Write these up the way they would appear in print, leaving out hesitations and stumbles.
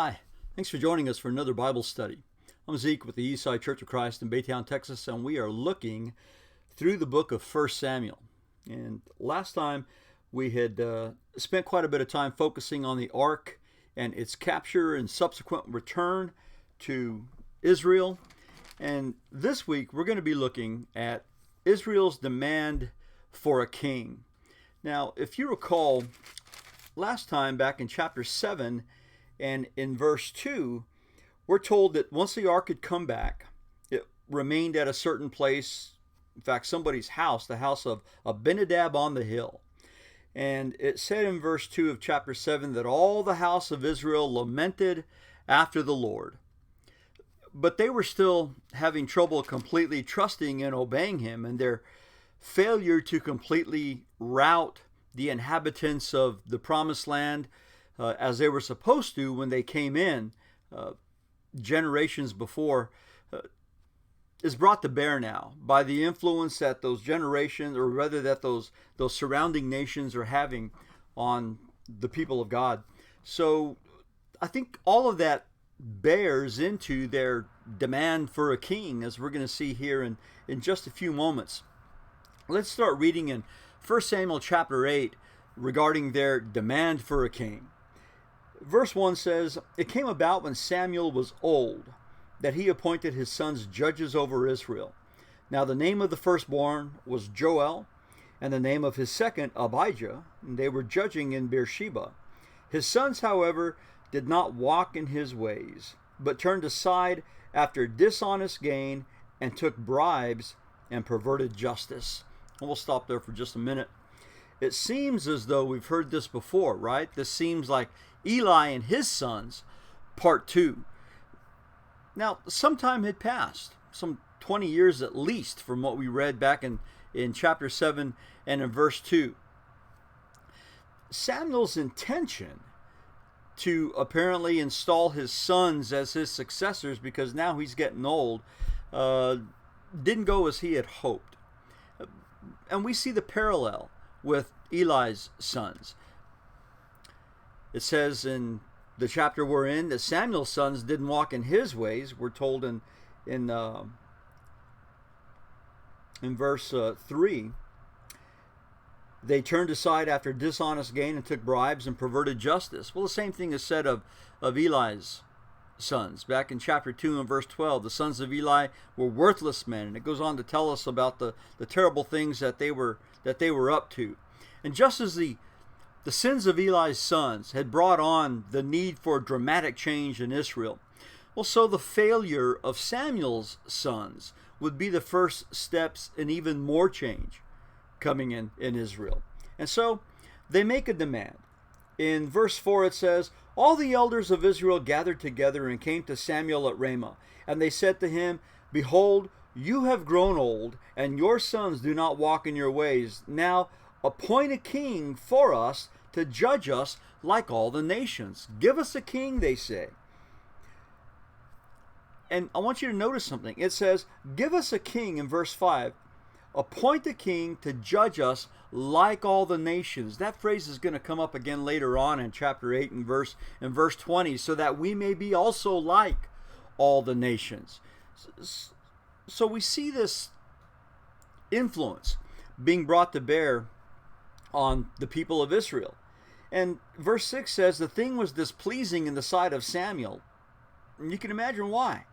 Hi, thanks for joining us for another Bible study. I'm Zeke with the Eastside Church of Christ in Baytown, Texas, and we are looking through the book of 1 Samuel. And last time we had spent quite a bit of time focusing on the ark and its capture and subsequent return to Israel. And this week we're going to be looking at Israel's demand for a king. Now, if you recall, last time back in chapter 7 and in verse 2, we're told that once the ark had come back, it remained at a certain place, in fact, somebody's house, the house of Abinadab on the hill. And it said in verse 2 of chapter 7 that all the house of Israel lamented after the Lord. But they were still having trouble completely trusting and obeying him, and their failure to completely rout the inhabitants of the promised land as they were supposed to when they came in generations before is brought to bear now by the influence that those generations, or rather that those surrounding nations are having on the people of God. So I think all of that bears into their demand for a king, as we're going to see here in just a few moments. Let's start reading in 1 Samuel chapter 8 regarding their demand for a king. Verse 1 says, "It came about when Samuel was old, that he appointed his sons judges over Israel. Now the name of the firstborn was Joel, and the name of his second Abijah, and they were judging in Beersheba. His sons, however, did not walk in his ways, but turned aside after dishonest gain, and took bribes and perverted justice." And we'll stop there for just a minute. It seems as though we've heard this before, right? This seems like Eli and his sons, part 2. Now, some time had passed, some 20 years at least, from what we read back in chapter 7 and in verse 2. Samuel's intention to apparently install his sons as his successors, because now he's getting old, didn't go as he had hoped. And we see the parallel with Eli's sons. It says in the chapter we're in that Samuel's sons didn't walk in his ways. We're told in verse 3, they turned aside after dishonest gain and took bribes and perverted justice. Well, the same thing is said of Eli's sons. Back in chapter 2 and verse 12, the sons of Eli were worthless men, and it goes on to tell us about the terrible things that they were up to. And just as the sins of Eli's sons had brought on the need for dramatic change in Israel, well, so the failure of Samuel's sons would be the first steps in even more change coming in Israel. And so they make a demand. In verse 4 it says, "All the elders of Israel gathered together and came to Samuel at Ramah, and they said to him, 'Behold, you have grown old, and your sons do not walk in your ways. Now appoint a king for us to judge us like all the nations.'" Give us a king, they say. And I want you to notice something. It says, "Give us a king," in verse 5. "Appoint a king to judge us like all the nations." That phrase is going to come up again later on in chapter 8 and verse 20, "so that we may be also like all the nations." So we see this influence being brought to bear on the people of Israel. And verse 6 says the thing was displeasing in the sight of Samuel. And you can imagine why.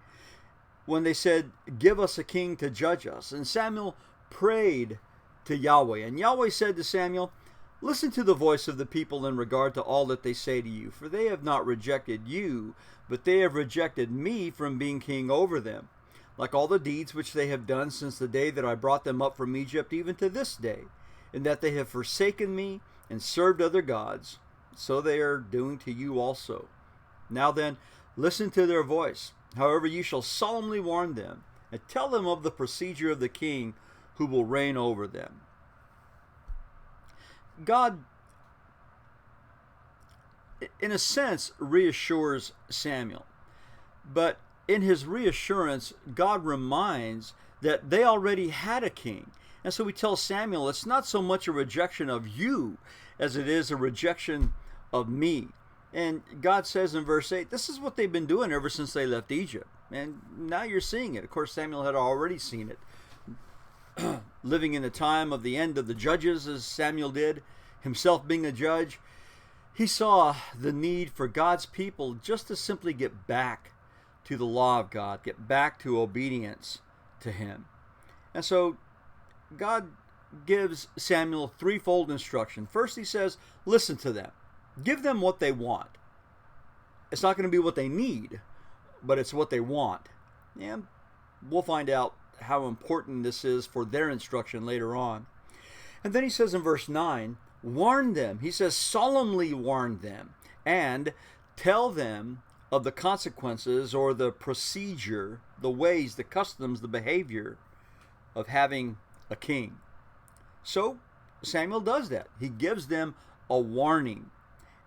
When they said, "Give us a king to judge us." And Samuel prayed to Yahweh. And Yahweh said to Samuel, "Listen to the voice of the people in regard to all that they say to you. For they have not rejected you, but they have rejected me from being king over them, like all the deeds which they have done since the day that I brought them up from Egypt, even to this day, in that they have forsaken me and served other gods. So they are doing to you also. Now then, listen to their voice. However, you shall solemnly warn them, and tell them of the procedure of the king who will reign over them." God, in a sense, reassures Samuel. But in his reassurance, God reminds that they already had a king. And so he tells Samuel, it's not so much a rejection of you as it is a rejection of me. And God says in verse 8, this is what they've been doing ever since they left Egypt. And now you're seeing it. Of course, Samuel had already seen it. Living in the time of the end of the judges, as Samuel did, himself being a judge, he saw the need for God's people just to simply get back to the law of God, get back to obedience to him. And so God gives Samuel threefold instruction. First, he says, listen to them. Give them what they want. It's not going to be what they need, but it's what they want. And we'll find out how important this is for their instruction later on. And then he says in verse 9, warn them. He says, solemnly warn them and tell them of the consequences or the procedure, the ways, the customs, the behavior of having a king. So Samuel does that. He gives them a warning,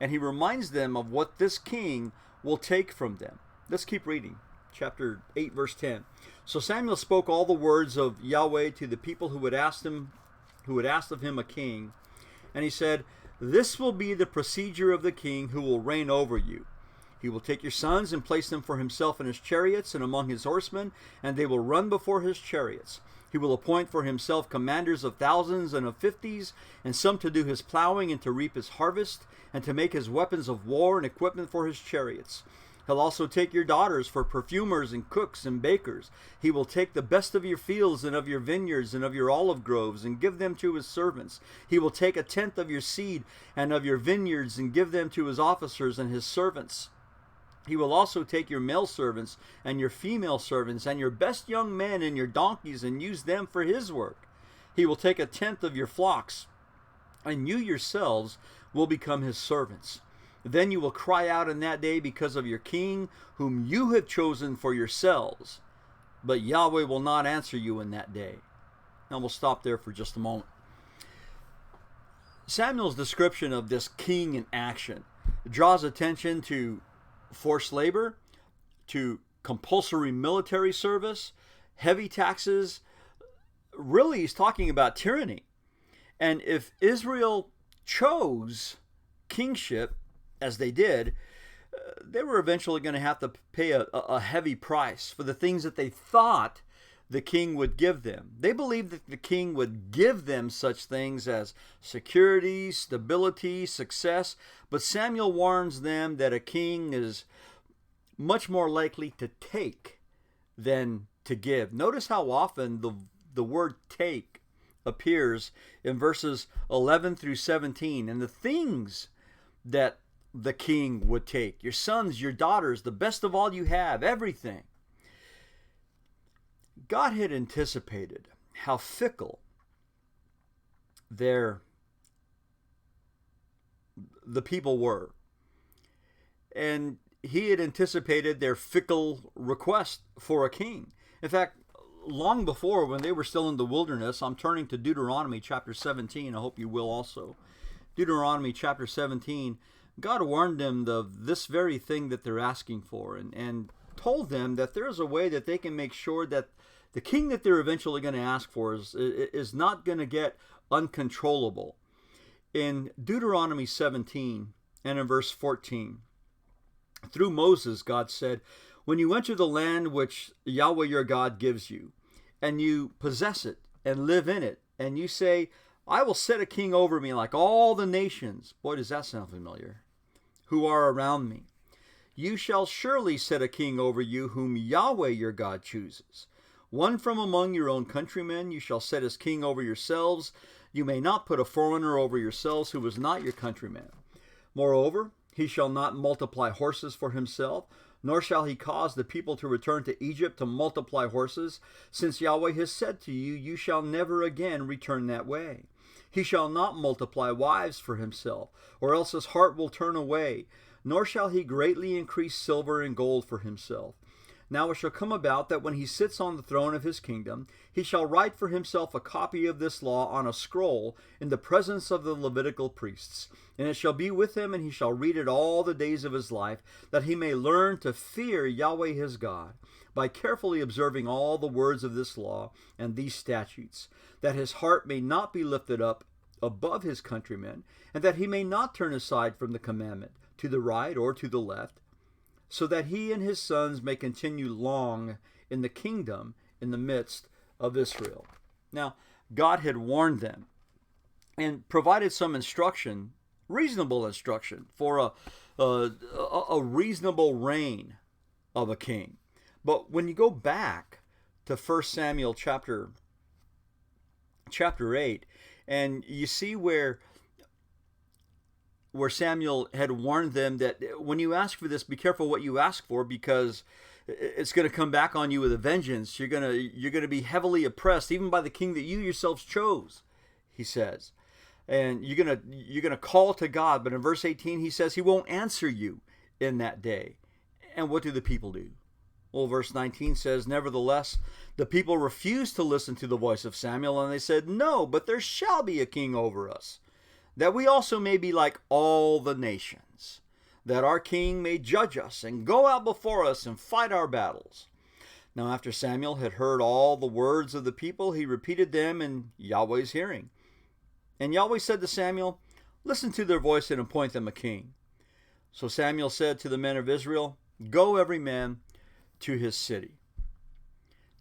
and he reminds them of what this king will take from them. Let's keep reading. Chapter 8, verse 10. So Samuel spoke all the words of Yahweh to the people who had asked of him a king. And he said, this will be the procedure of the king who will reign over you. He will take your sons and place them for himself in his chariots and among his horsemen, and they will run before his chariots. He will appoint for himself commanders of thousands and of fifties, and some to do his plowing and to reap his harvest, and to make his weapons of war and equipment for his chariots. He'll also take your daughters for perfumers and cooks and bakers. He will take the best of your fields and of your vineyards and of your olive groves and give them to his servants. He will take 1/10 of your seed and of your vineyards and give them to his officers and his servants. He will also take your male servants and your female servants and your best young men and your donkeys and use them for his work. He will take 1/10 of your flocks, and you yourselves will become his servants. Then you will cry out in that day because of your king, whom you have chosen for yourselves. But Yahweh will not answer you in that day. Now we'll stop there for just a moment. Samuel's description of this king in action draws attention to forced labor, to compulsory military service, heavy taxes. Really, he's talking about tyranny. And if Israel chose kingship, as they did, they were eventually going to have to pay a heavy price for the things that they thought the king would give them. They believed that the king would give them such things as security, stability, success, but Samuel warns them that a king is much more likely to take than to give. Notice how often the word take appears in verses 11 through 17, and the things that the king would take: your sons, your daughters, the best of all you have, everything. God had anticipated how fickle the people were. And he had anticipated their fickle request for a king. In fact, long before, when they were still in the wilderness, I'm turning to Deuteronomy chapter 17. I hope you will also. Deuteronomy chapter 17, God warned them of this very thing that they're asking for, and told them that there is a way that they can make sure that the king that they're eventually going to ask for is not going to get uncontrollable. In Deuteronomy 17 and in verse 14, through Moses, God said, when you enter the land which Yahweh your God gives you, and you possess it and live in it, and you say, I will set a king over me like all the nations. Boy, does that sound familiar. Who are around me. You shall surely set a king over you whom Yahweh your God chooses. One from among your own countrymen you shall set as king over yourselves. You may not put a foreigner over yourselves who is not your countryman. Moreover, he shall not multiply horses for himself, nor shall he cause the people to return to Egypt to multiply horses, since Yahweh has said to you, you shall never again return that way. He shall not multiply wives for himself, or else his heart will turn away, nor shall he greatly increase silver and gold for himself. Now it shall come about that when he sits on the throne of his kingdom, he shall write for himself a copy of this law on a scroll in the presence of the Levitical priests. And it shall be with him, and he shall read it all the days of his life, that he may learn to fear Yahweh his God, by carefully observing all the words of this law and these statutes, that his heart may not be lifted up above his countrymen, and that he may not turn aside from the commandment, to the right or to the left, so that he and his sons may continue long in the kingdom in the midst of Israel. Now, God had warned them and provided some instruction, reasonable instruction, for a reasonable reign of a king. But when you go back to 1 Samuel chapter 8, and you see where Samuel had warned them that when you ask for this, be careful what you ask for, because it's going to come back on you with a vengeance. You're going to be heavily oppressed, even by the king that you yourselves chose, he says. And you're going to call to God. But in verse 18, he says he won't answer you in that day. And what do the people do? Well, verse 19 says, nevertheless, the people refused to listen to the voice of Samuel, and they said, no, but there shall be a king over us, that we also may be like all the nations, that our king may judge us and go out before us and fight our battles. Now after Samuel had heard all the words of the people, he repeated them in Yahweh's hearing. And Yahweh said to Samuel, listen to their voice and appoint them a king. So Samuel said to the men of Israel, go every man to his city.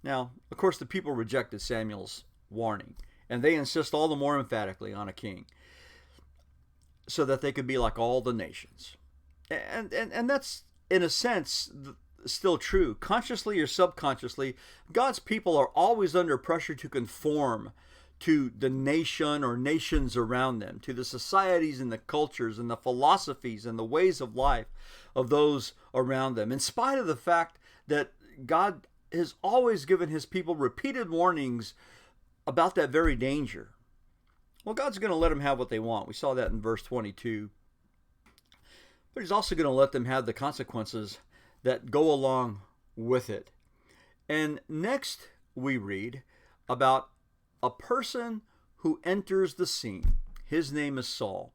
Now, of course, the people rejected Samuel's warning, and they insist all the more emphatically on a king, so that they could be like all the nations. And that's, in a sense, still true. Consciously or subconsciously, God's people are always under pressure to conform to the nation or nations around them, to the societies and the cultures and the philosophies and the ways of life of those around them, in spite of the fact that God has always given his people repeated warnings about that very danger. Well, God's going to let them have what they want. We saw that in verse 22. But he's also going to let them have the consequences that go along with it. And next we read about a person who enters the scene. His name is Saul.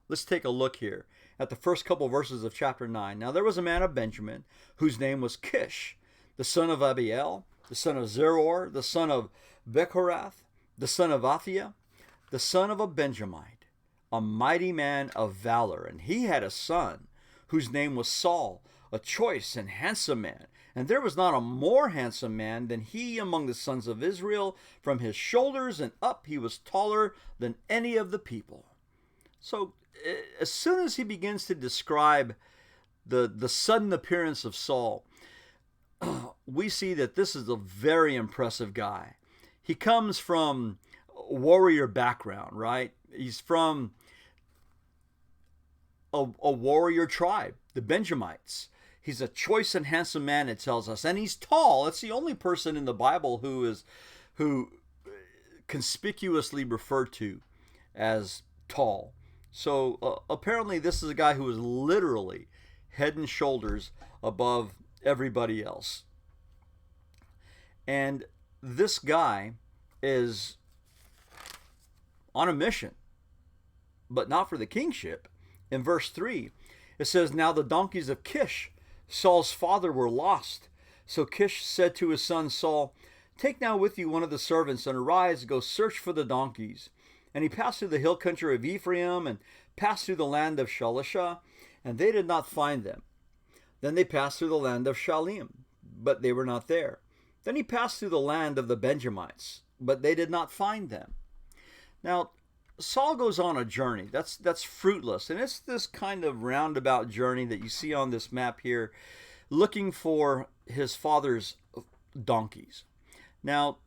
Let's take a look here at the first couple verses of chapter 9. Now there was a man of Benjamin whose name was Kish, the son of Abiel, the son of Zeror, the son of Bechorath, the son of Athiah, the son of a Benjamite, a mighty man of valor. And he had a son whose name was Saul, a choice and handsome man. And there was not a more handsome man than he among the sons of Israel. From his shoulders and up he was taller than any of the people. So as soon as he begins to describe the sudden appearance of Saul, we see that this is a very impressive guy. He comes from a warrior background, right? He's from a warrior tribe, the Benjamites. He's a choice and handsome man, it tells us. And he's tall. It's the only person in the Bible who conspicuously referred to as tall. So apparently this is a guy who is literally head and shoulders above everybody else. And this guy is on a mission, but not for the kingship. In verse 3, it says, now the donkeys of Kish, Saul's father, were lost. So Kish said to his son Saul, take now with you one of the servants, and arise, go search for the donkeys. And he passed through the hill country of Ephraim, and passed through the land of Shalisha, and they did not find them. Then they passed through the land of Shalim, but they were not there. Then he passed through the land of the Benjamites, but they did not find them. Now, Saul goes on a journey that's fruitless, and it's this kind of roundabout journey that you see on this map here, looking for his father's donkeys. Now,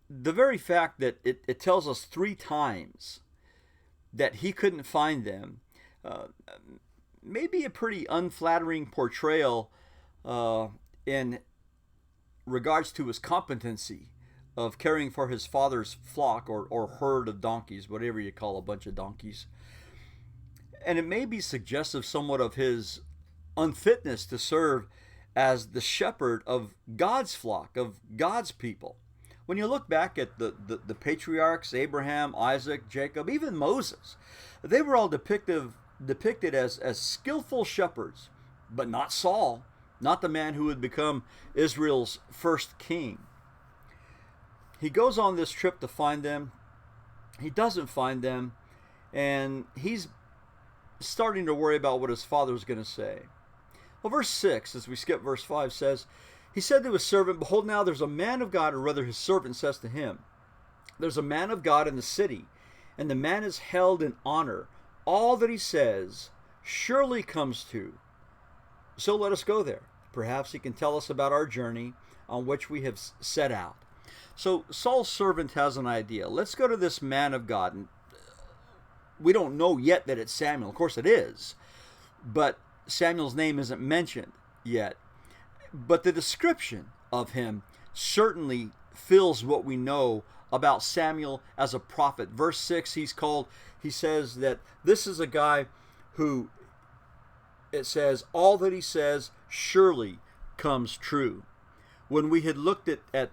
the very fact that it tells us 3 times that he couldn't find them may be a pretty unflattering portrayal in regards to his competency of caring for his father's flock or herd of donkeys, whatever you call a bunch of donkeys. And it may be suggestive somewhat of his unfitness to serve as the shepherd of God's flock, of God's people. When you look back at the patriarchs, Abraham, Isaac, Jacob, even Moses, they were all depicted as skillful shepherds, but not Saul, not the man who would become Israel's first king. He goes on this trip to find them. He doesn't find them, and he's starting to worry about what his father was going to say. Well, verse 6, as we skip verse 5, says, he said to his servant, behold, now there's a man of God, or rather his servant says to him, there's a man of God in the city, and the man is held in honor. All that he says surely comes to. So let us go there. Perhaps he can tell us about our journey on which we have set out. So Saul's servant has an idea. Let's go to this man of God. And we don't know yet that it's Samuel. Of course it is. But Samuel's name isn't mentioned yet. But the description of him certainly fills what we know about Samuel as a prophet. Verse 6, he says that this is a guy who, it says, all that he says surely comes true. When we had looked at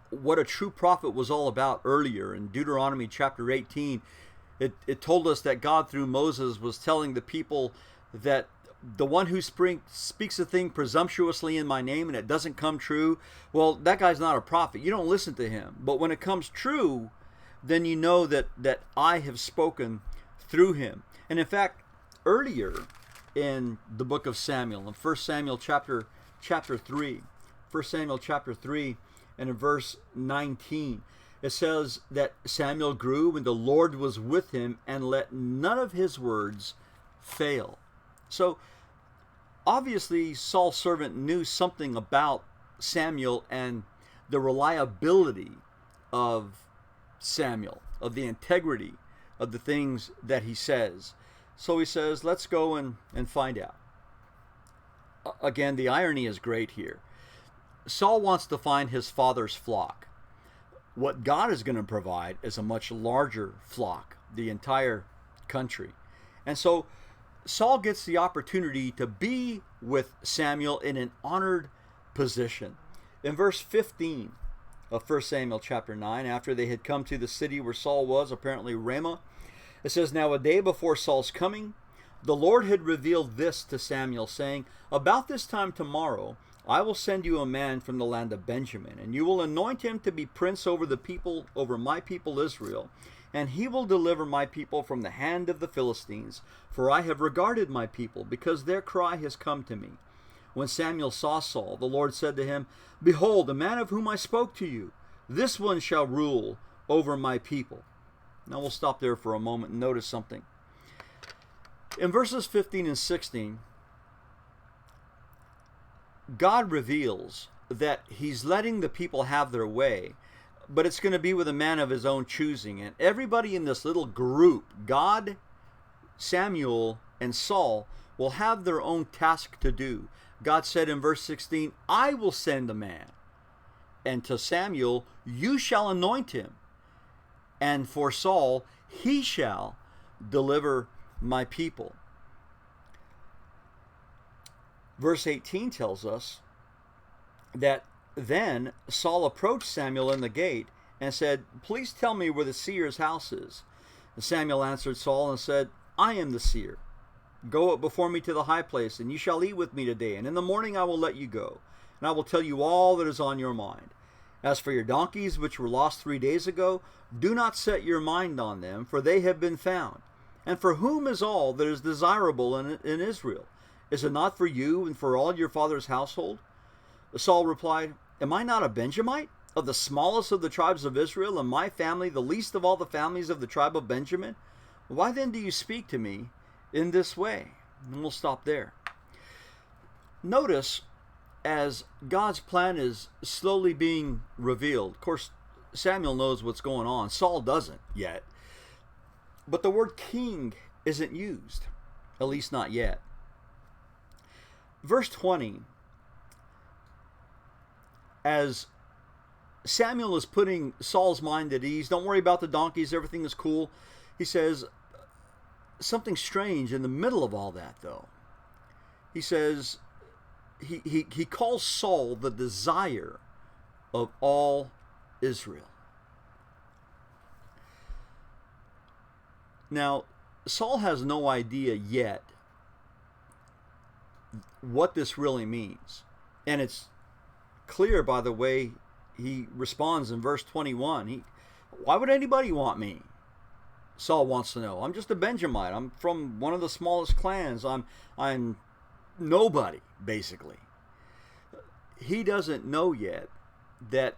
what a true prophet was all about earlier in Deuteronomy chapter 18, it told us that God through Moses was telling the people that the one who speaks a thing presumptuously in my name and it doesn't come true, well, that guy's not a prophet. You don't listen to him. But when it comes true, then you know that I have spoken through him. And in fact, earlier in the book of Samuel, in 1 Samuel chapter 3, 1 Samuel chapter 3 and in verse 19, it says that Samuel grew and the Lord was with him and let none of his words fail. So obviously Saul's servant knew something about Samuel and the reliability of Samuel, of the integrity of the things that he says. So he says, let's go and find out. Again, the irony is great here. Saul wants to find his father's flock. What God is going to provide is a much larger flock, the entire country. And so Saul gets the opportunity to be with Samuel in an honored position. In verse 15 of 1 Samuel chapter 9, after they had come to the city where Saul was, apparently Ramah, it says, now a day before Saul's coming, the Lord had revealed this to Samuel, saying, about this time tomorrow, I will send you a man from the land of Benjamin, and you will anoint him to be prince over the people, over my people Israel, and he will deliver my people from the hand of the Philistines, for I have regarded my people, because their cry has come to me. When Samuel saw Saul, the Lord said to him, behold, the man of whom I spoke to you, this one shall rule over my people. Now we'll stop there for a moment and notice something. In verses 15 and 16, God reveals that he's letting the people have their way, but it's going to be with a man of his own choosing. And everybody in this little group, God, Samuel, and Saul, will have their own task to do. God said in verse 16, I will send a man. And to Samuel, you shall anoint him. And for Saul, he shall deliver my people. Verse 18 tells us that then Saul approached Samuel in the gate and said, please tell me where the seer's house is. And Samuel answered Saul and said, I am the seer. Go up before me to the high place, and you shall eat with me today, and in the morning I will let you go, and I will tell you all that is on your mind. As for your donkeys, which were lost 3 days ago, do not set your mind on them, for they have been found. And for whom is all that is desirable in Israel? Is it not for you and for all your father's household? Saul replied, am I not a Benjamite, of the smallest of the tribes of Israel, and my family the least of all the families of the tribe of Benjamin? Why then do you speak to me in this way? And we'll stop there. Notice, as God's plan is slowly being revealed, of course, Samuel knows what's going on. Saul doesn't yet. But the word king isn't used, at least not yet. Verse 20, as Samuel is putting Saul's mind at ease, don't worry about the donkeys, everything is cool. He says something strange in the middle of all that, though. He says, he calls Saul the desire of all Israel. Now, Saul has no idea yet what this really means. And it's clear by the way he responds in verse 21. Why would anybody want me? Saul wants to know. I'm just a Benjamite. I'm from one of the smallest clans. I'm nobody, basically. He doesn't know yet that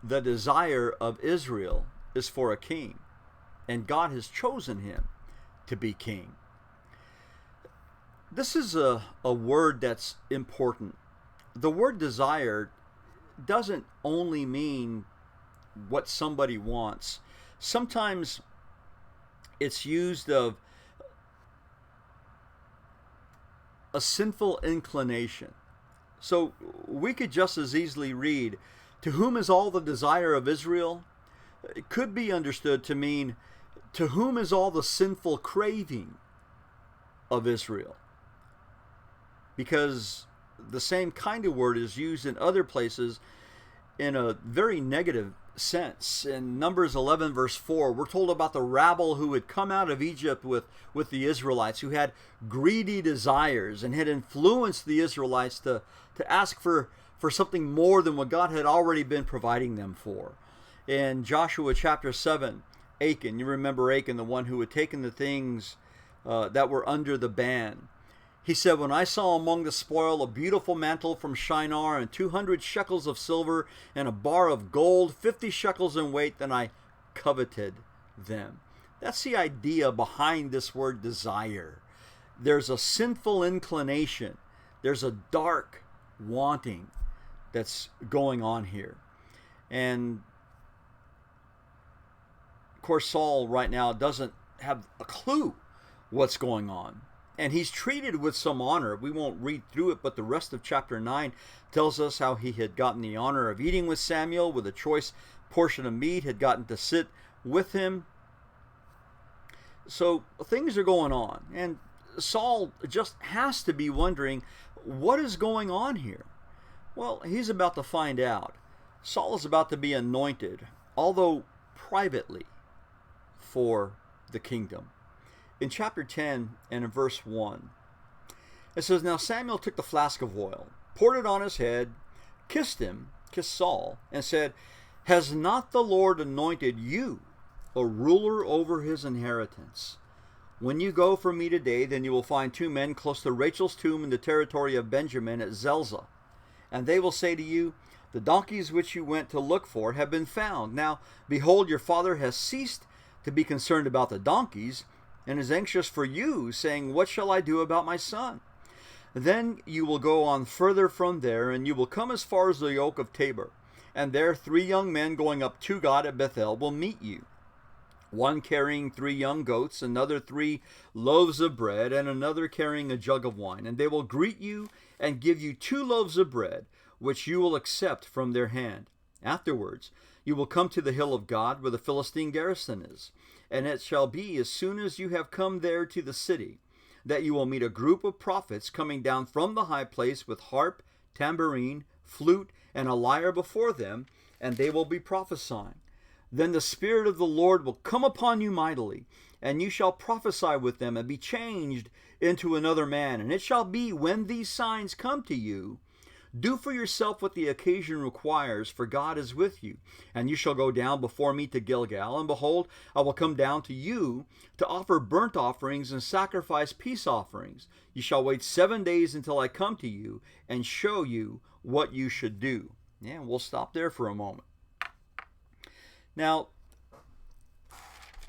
the desire of Israel is for a king, and God has chosen him to be king. This is a word that's important. The word desire doesn't only mean what somebody wants. Sometimes it's used of a sinful inclination. So we could just as easily read, to whom is all the desire of Israel? It could be understood to mean, to whom is all the sinful craving of Israel? Because the same kind of word is used in other places in a very negative sense. In Numbers 11 verse 4, we're told about the rabble who had come out of Egypt with the Israelites, who had greedy desires and had influenced the Israelites to ask for something more than what God had already been providing them for. In Joshua chapter 7, Achan, you remember Achan, the one who had taken the things that were under the ban. He said, when I saw among the spoil a beautiful mantle from Shinar and 200 shekels of silver and a bar of gold, 50 shekels in weight, then I coveted them. That's the idea behind this word desire. There's a sinful inclination. There's a dark wanting that's going on here. And of course, Saul right now doesn't have a clue what's going on. And he's treated with some honor. We won't read through it, but the rest of chapter 9 tells us how he had gotten the honor of eating with Samuel, with a choice portion of meat, had gotten to sit with him. So things are going on. And Saul just has to be wondering, what is going on here? Well, he's about to find out. Saul is about to be anointed, although privately, for the kingdom. In chapter 10 and in verse 1, it says, now Samuel took the flask of oil, poured it on his head, kissed Saul, and said, has not the Lord anointed you a ruler over his inheritance? When you go from me today, then you will find 2 men close to Rachel's tomb in the territory of Benjamin at Zelzah. And they will say to you, the donkeys which you went to look for have been found. Now, behold, your father has ceased to be concerned about the donkeys, and is anxious for you, saying, what shall I do about my son? Then you will go on further from there, and you will come as far as the oak of Tabor. And there 3 young men going up to God at Bethel will meet you, one carrying 3 young goats, another 3 loaves of bread, and another carrying a jug of wine. And they will greet you and give you 2 loaves of bread, which you will accept from their hand. Afterwards, you will come to the hill of God, where the Philistine garrison is. And it shall be, as soon as you have come there to the city, that you will meet a group of prophets coming down from the high place with harp, tambourine, flute, and a lyre before them, and they will be prophesying. Then the Spirit of the Lord will come upon you mightily, and you shall prophesy with them, and be changed into another man. And it shall be, when these signs come to you, do for yourself what the occasion requires, for God is with you. And you shall go down before me to Gilgal, and behold, I will come down to you to offer burnt offerings and sacrifice peace offerings. You shall wait 7 days until I come to you and show you what you should do. Yeah, we'll stop there for a moment. Now,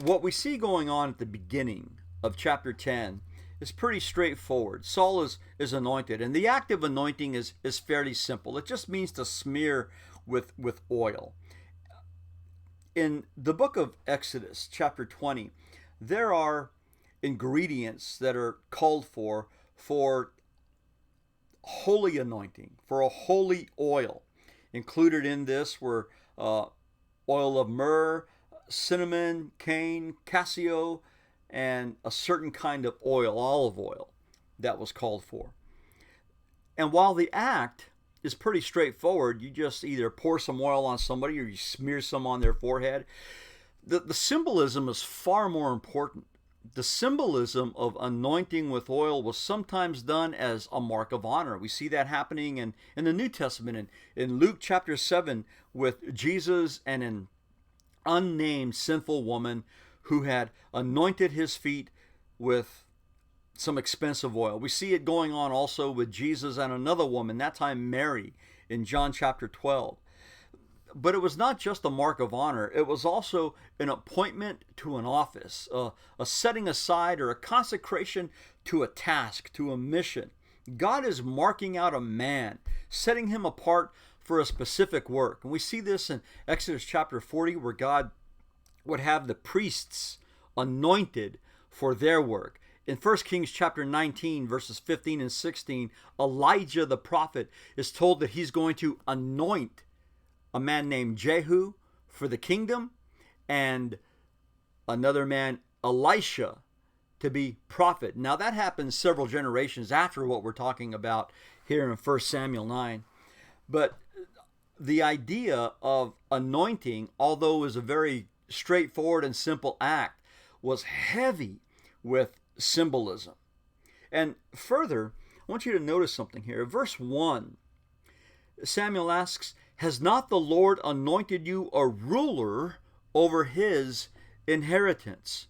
what we see going on at the beginning of chapter 10 is pretty straightforward. Saul is anointed, and the act of anointing is fairly simple. It just means to smear with oil. In the book of Exodus, chapter 20, there are ingredients that are called for holy anointing, for a holy oil. Included in this were oil of myrrh, cinnamon, cane, cassia, and a certain kind of oil, olive oil, that was called for. And while the act is pretty straightforward, you just either pour some oil on somebody or you smear some on their forehead, the symbolism is far more important. The symbolism of anointing with oil was sometimes done as a mark of honor. We see that happening in the New Testament, in Luke chapter 7 with Jesus and an unnamed sinful woman who had anointed his feet with some expensive oil. We see it going on also with Jesus and another woman, that time Mary, in John chapter 12. But it was not just a mark of honor, it was also an appointment to an office, a setting aside or a consecration to a task, to a mission. God is marking out a man, setting him apart for a specific work. And we see this in Exodus chapter 40, where God would have the priests anointed for their work. In 1 Kings chapter 19, verses 15 and 16, Elijah the prophet is told that he's going to anoint a man named Jehu for the kingdom, and another man, Elisha, to be prophet. Now that happens several generations after what we're talking about here in 1 Samuel 9. But the idea of anointing, although it was a very straightforward and simple act, was heavy with symbolism. And further, I want you to notice something here. Verse 1, Samuel asks, "Has not the Lord anointed you a ruler over his inheritance?"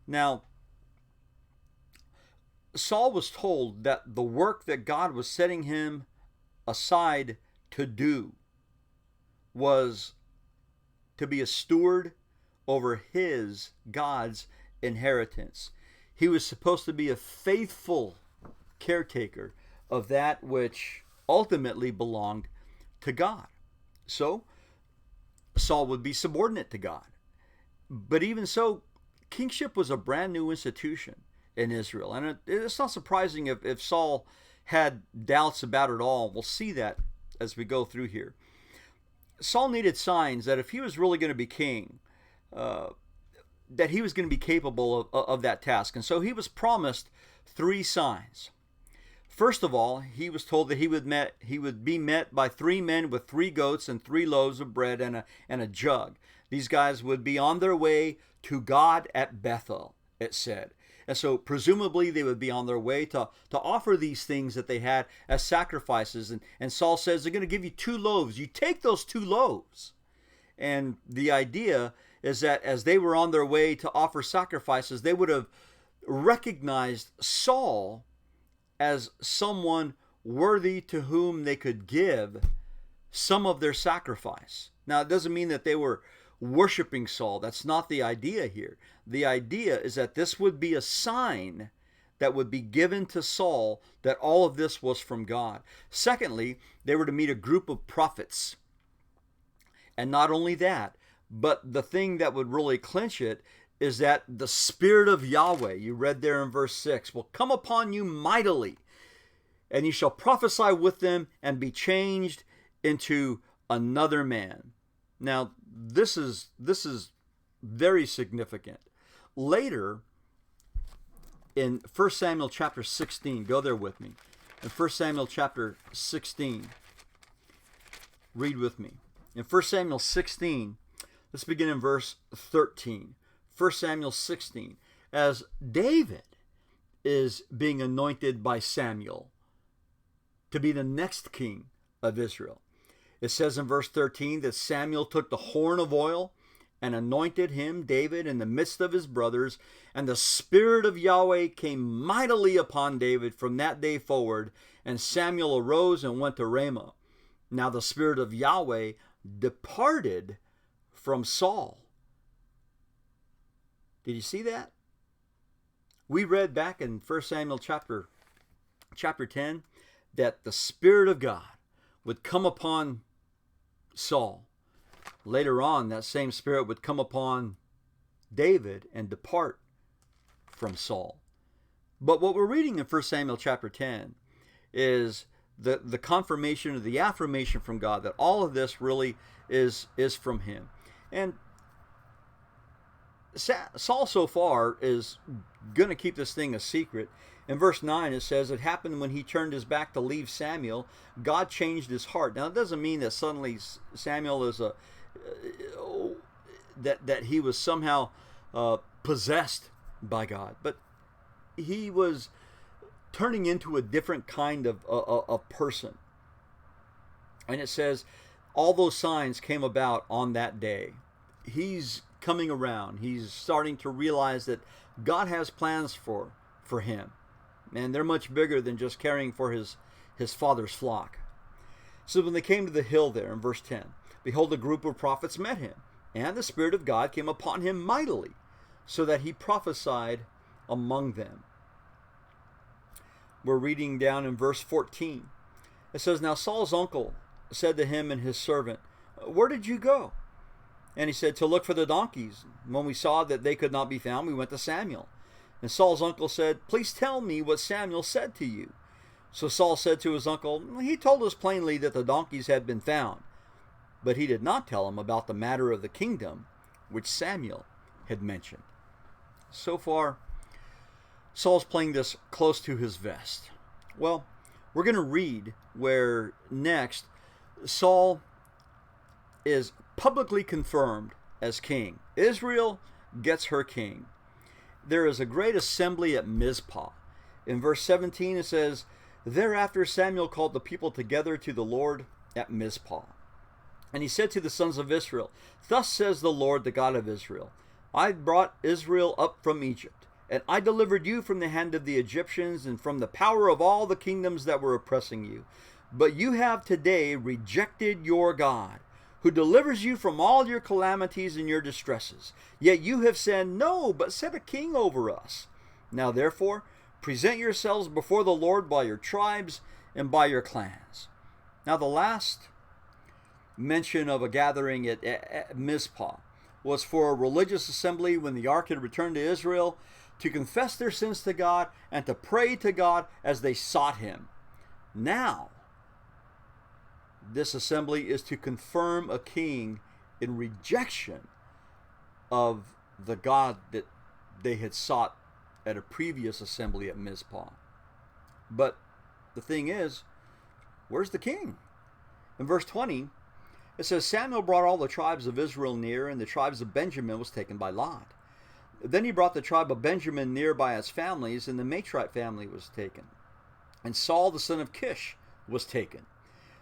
Now, Saul was told that the work that God was setting him aside to do was to be a steward over his, God's inheritance. He was supposed to be a faithful caretaker of that which ultimately belonged to God. So, Saul would be subordinate to God. But even so, kingship was a brand new institution in Israel. And it's not surprising if Saul had doubts about it all. We'll see that as we go through here. Saul needed signs that if he was really going to be king, that he was going to be capable of that task. And so he was promised 3 signs. First of all, he was told that he would be met by 3 men with 3 goats and 3 loaves of bread and a jug. These guys would be on their way to God at Bethel, it said. And so presumably they would be on their way to offer these things that they had as sacrifices. And Saul says, they're going to give you 2 loaves. You take those 2 loaves. And the idea is that as they were on their way to offer sacrifices, they would have recognized Saul as someone worthy to whom they could give some of their sacrifice. Now, it doesn't mean that they were worshiping Saul. That's not the idea here. The idea is that this would be a sign that would be given to Saul that all of this was from God. Secondly, they were to meet a group of prophets. And not only that, but the thing that would really clinch it is that the Spirit of Yahweh, you read there in verse 6, will come upon you mightily, and you shall prophesy with them and be changed into another man. Now, this is very significant. Later, in 1 Samuel chapter 16, go there with me. In 1 Samuel chapter 16, read with me. In 1 Samuel 16, let's begin in verse 13. 1 Samuel 16, as David is being anointed by Samuel to be the next king of Israel. It says in verse 13 that Samuel took the horn of oil and anointed him, David, in the midst of his brothers, and the Spirit of Yahweh came mightily upon David from that day forward, and Samuel arose and went to Ramah. Now the Spirit of Yahweh departed from Saul. Did you see that? We read back in 1 Samuel chapter 10 that the Spirit of God would come upon Saul. Later on, that same Spirit would come upon David and depart from Saul. But what we're reading in 1 Samuel chapter 10 is the confirmation or the affirmation from God that all of this really is from him. And Saul so far is going to keep this thing a secret. In verse 9 it says, it happened when he turned his back to leave Samuel, God changed his heart. Now it doesn't mean that suddenly Samuel is that he was somehow possessed by God, but he was turning into a different kind of person. And it says all those signs came about on that day. He's coming around. He's starting to realize that God has plans for him. And they're much bigger than just caring for his father's flock. So when they came to the hill there in verse 10, behold, a group of prophets met him, and the Spirit of God came upon him mightily, so that he prophesied among them. We're reading down in verse 14. It says, now Saul's uncle said to him and his servant, where did you go? And he said, to look for the donkeys. When we saw that they could not be found, we went to Samuel. And Saul's uncle said, please tell me what Samuel said to you. So Saul said to his uncle, he told us plainly that the donkeys had been found. But he did not tell him about the matter of the kingdom, which Samuel had mentioned. So far, Saul's playing this close to his vest. Well, we're going to read where next Saul is publicly confirmed as king. Israel gets her king. There is a great assembly at Mizpah. In verse 17 it says, thereafter Samuel called the people together to the Lord at Mizpah. And he said to the sons of Israel, thus says the Lord, the God of Israel, I brought Israel up from Egypt, and I delivered you from the hand of the Egyptians and from the power of all the kingdoms that were oppressing you. But you have today rejected your God, who delivers you from all your calamities and your distresses. Yet you have said, no, but set a king over us. Now therefore, present yourselves before the Lord by your tribes and by your clans. Now the last mention of a gathering at Mizpah was for a religious assembly when the ark had returned to Israel, to confess their sins to God and to pray to God as they sought him. Now, this assembly is to confirm a king in rejection of the God that they had sought at a previous assembly at Mizpah. But the thing is, where's the king? In verse 20, it says, Samuel brought all the tribes of Israel near, and the tribes of Benjamin was taken by lot. Then he brought the tribe of Benjamin near by its families, and the Matrite family was taken. And Saul the son of Kish was taken.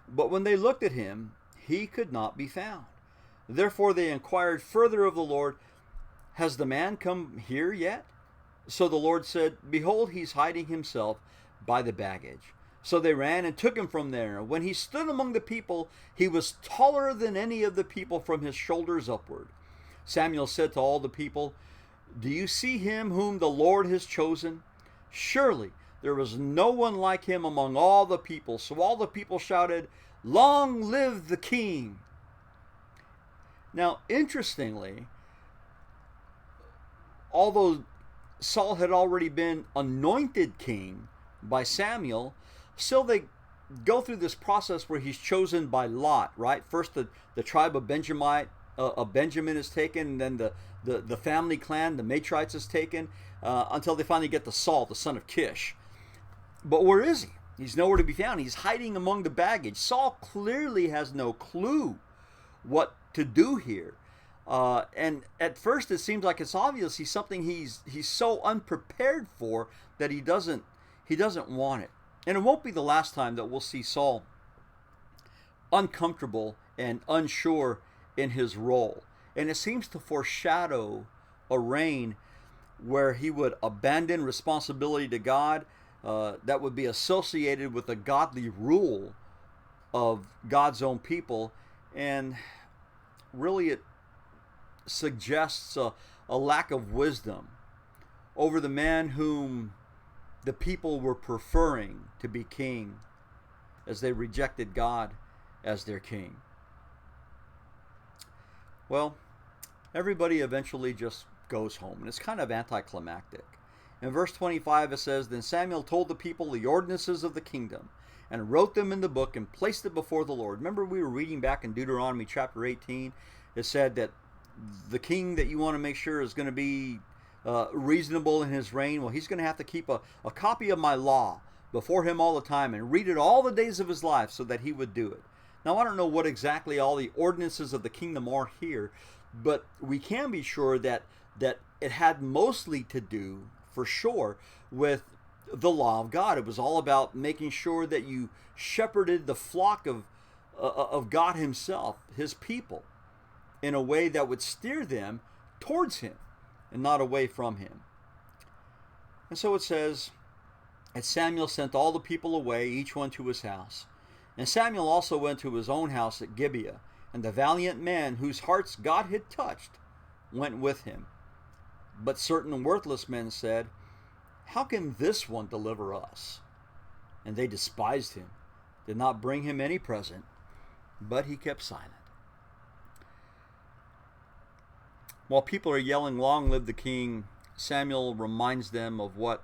But when they looked at him, he could not be found. Therefore they inquired further of the Lord, has the man come here yet? So the Lord said, behold, he's hiding himself by the baggage. So they ran and took him from there. When he stood among the people, he was taller than any of the people from his shoulders upward. Samuel said to all the people, do you see him whom the Lord has chosen? Surely there was no one like him among all the people. So all the people shouted, long live the king. Now, interestingly, although Saul had already been anointed king by Samuel, still they go through this process where he's chosen by lot, right? First the tribe of Benjamin is taken, and then the family clan, the Matrites, is taken, until they finally get to Saul, the son of Kish. But where is he? He's nowhere to be found. He's hiding among the baggage. Saul clearly has no clue what to do here. And at first it seems like it's obvious he's something he's so unprepared for that he doesn't want it. And it won't be the last time that we'll see Saul uncomfortable and unsure in his role. And it seems to foreshadow a reign where he would abandon responsibility to God that would be associated with the godly rule of God's own people. And really it suggests a lack of wisdom over the man whom the people were preferring to be king, as they rejected God as their king. Well, everybody eventually just goes home, and it's kind of anticlimactic. In verse 25 it says, then Samuel told the people the ordinances of the kingdom, and wrote them in the book, and placed it before the Lord. Remember, we were reading back in Deuteronomy chapter 18, it said that the king that you want to make sure is going to be reasonable in his reign, well, he's going to have to keep a copy of my law before him all the time and read it all the days of his life so that he would do it. Now, I don't know what exactly all the ordinances of the kingdom are here, but we can be sure that it had mostly to do, for sure, with the law of God. It was all about making sure that you shepherded the flock of God himself, his people, in a way that would steer them towards him and not away from him. And so it says, and Samuel sent all the people away, each one to his house. And Samuel also went to his own house at Gibeah, and the valiant men whose hearts God had touched went with him. But certain worthless men said, how can this one deliver us? And they despised him, did not bring him any present, but he kept silent. While people are yelling, long live the king, Samuel reminds them of what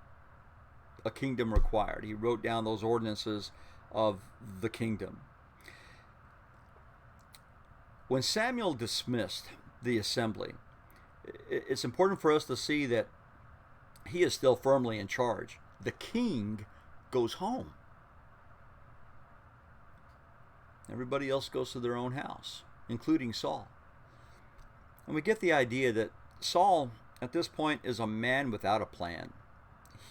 a kingdom required. He wrote down those ordinances of the kingdom. When Samuel dismissed the assembly, it's important for us to see that he is still firmly in charge. The king goes home. Everybody else goes to their own house, including Saul. And we get the idea that Saul, at this point, is a man without a plan.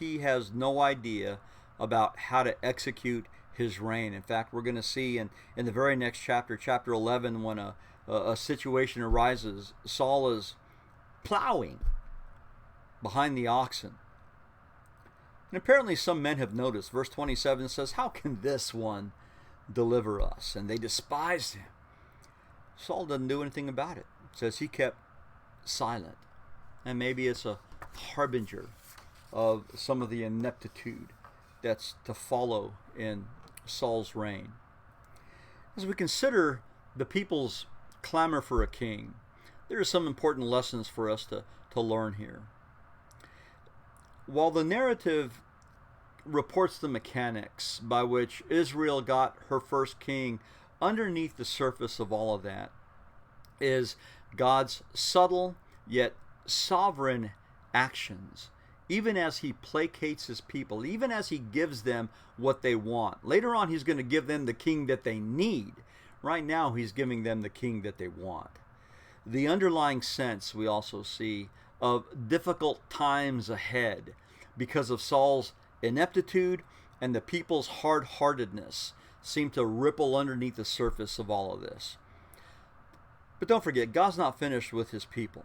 He has no idea about how to execute his reign. In fact, we're going to see in the very next chapter, chapter 11, when a situation arises, Saul is plowing behind the oxen. And apparently some men have noticed. Verse 27 says, how can this one deliver us? And they despised him. Saul doesn't do anything about it. It says he kept silent. And maybe it's a harbinger of some of the ineptitude that's to follow in Saul's reign. As we consider the people's clamor for a king, there are some important lessons for us to learn here. While the narrative reports the mechanics by which Israel got her first king, underneath the surface of all of that is God's subtle yet sovereign actions, even as he placates his people, even as he gives them what they want. Later on, he's going to give them the king that they need. Right now, he's giving them the king that they want. The underlying sense we also see of difficult times ahead because of Saul's ineptitude and the people's hard-heartedness seem to ripple underneath the surface of all of this. But don't forget, God's not finished with his people.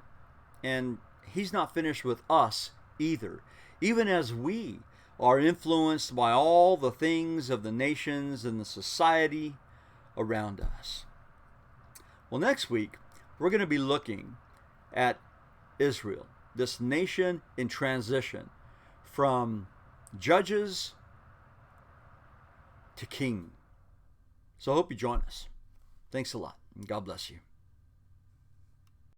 And he's not finished with us either. Even as we are influenced by all the things of the nations and the society around us. Well, next week, we're going to be looking at Israel, this nation in transition from judges to king. So I hope you join us. Thanks a lot, and God bless you.